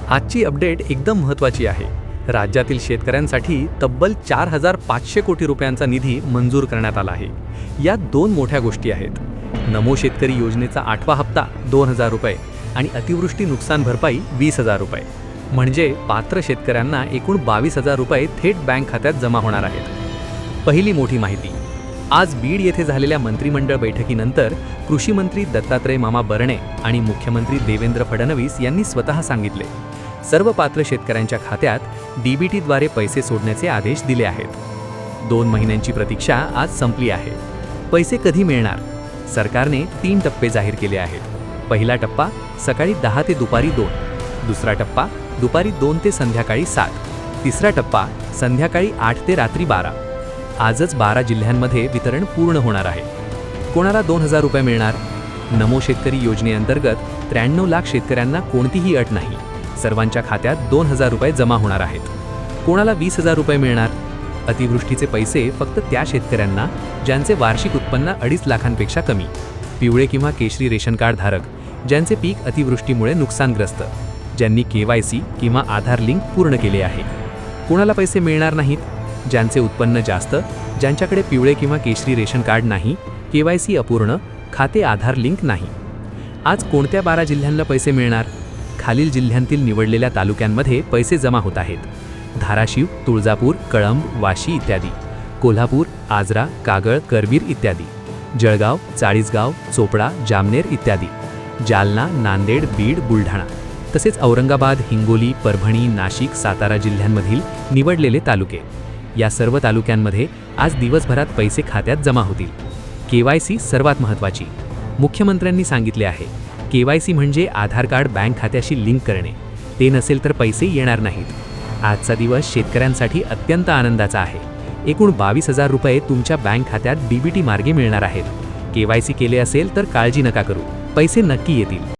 आजची अपडेट एकदम महत्त्वाची आहे। राज्यातील शेतकऱ्यांसाठी तब्बल 4,500 कोटी रुपयांचा निधी मंजूर करण्यात आला आहे। यात दोन मोठ्या गोष्टी आहेत। नमो शेतकरी योजनेचा 8वा हप्ता 2,000 रुपये आणि अतिवृष्टी नुकसान भरपाई 20,000 रुपये। म्हणजे पात्र शेतकऱ्यांना एकूण 22,000 रुपये थेट बँक खात्यात जमा होणार आहेत। पहिली मोठी माहिती, आज बीड येथे झालेल्या मंत्रिमंडळ बैठकीनंतर कृषी मंत्री दत्तात्रय मामा बरणे आणि मुख्यमंत्री देवेंद्र फडणवीस यांनी स्वतः सांगितले, सर्व पात्र शेतकऱ्यांच्या खात्यात डीबीटीद्वारे पैसे सोडण्याचे आदेश दिले आहेत। 2 महिन्यांची प्रतीक्षा आज संपली आहे। पैसे कधी मिळणार? सरकारने 3 टप्पे जाहीर केले आहेत। पहिला टप्पा सकाळी 10 ते दुपारी 2, दुसरा टप्पा दुपारी 2 ते संध्याकाळी 7, तिसरा टप्पा संध्याकाळी 8 ते रात्री 12। आजच 12 जिल्ह्यांमध्ये वितरण पूर्ण होणार आहे। कोणाला 2,000 रुपये मिळणार? नमो शेतकरी योजनेअंतर्गत 93 लाख शेतकऱ्यांना कोणतीही अट नाही। सर्वांच्या खात्यात 2,000 रुपये जमा होणार आहेत। कोणाला 20,000 रुपये मिळणार? अतिवृष्टीचे पैसे फक्त त्या शेतकऱ्यांना ज्यांचे वार्षिक उत्पन्न 2.5 लाखांपेक्षा कमी, पिवळे किंवा केशरी रेशन कार्ड धारक, ज्यांचे पीक अतिवृष्टीमुळे नुकसानग्रस्त, ज्यांनी KYC किंवा आधार लिंक पूर्ण केले आहे। कोणाला पैसे मिळणार नाहीत? ज्यांचे उत्पन्न जास्त, ज्यांच्याकडे पिवळे किंवा केशरी रेशन कार्ड नाही, KYC अपूर्ण, खाते आधार लिंक नाही। आज कोणत्या 12 जिल्ह्यांना पैसे मिळणार? खालील जिल्ह्यांतील निवडलेल्या तालुक्यांमध्ये पैसे जमा होत आहेत: धाराशिव, तुळजापूर, कळंब, वाशी इत्यादी, कोल्हापूर, आजरा, कागळ, करवीर इत्यादी, जळगाव, चाळीसगाव, चोपडा, जामनेर इत्यादी, जालना, नांदेड, बीड, बुलढाणा, तसेच औरंगाबाद, हिंगोली, परभणी, नाशिक, सातारा जिल्ह्यांमधील निवडलेले तालुके। या सर्व तालुक्यांमध्ये आज दिवसभरात पैसे खात्यात जमा होतील। KYC सर्वात महत्त्वाची। मुख्यमंत्र्यांनी सांगितले आहे, KYC म्हणजे आधार कार्ड बँक खात्याशी लिंक करणे। ते नसेल तर पैसे येणार नाहीत। आजचा दिवस शेतकऱ्यांसाठी अत्यंत आनंदाचा आहे। एकूण 22,000 रुपये तुमच्या बँक खात्यात DBT मार्गे मिळणार आहेत। KYC केले असेल तर काळजी नका करू, पैसे नक्की येतील।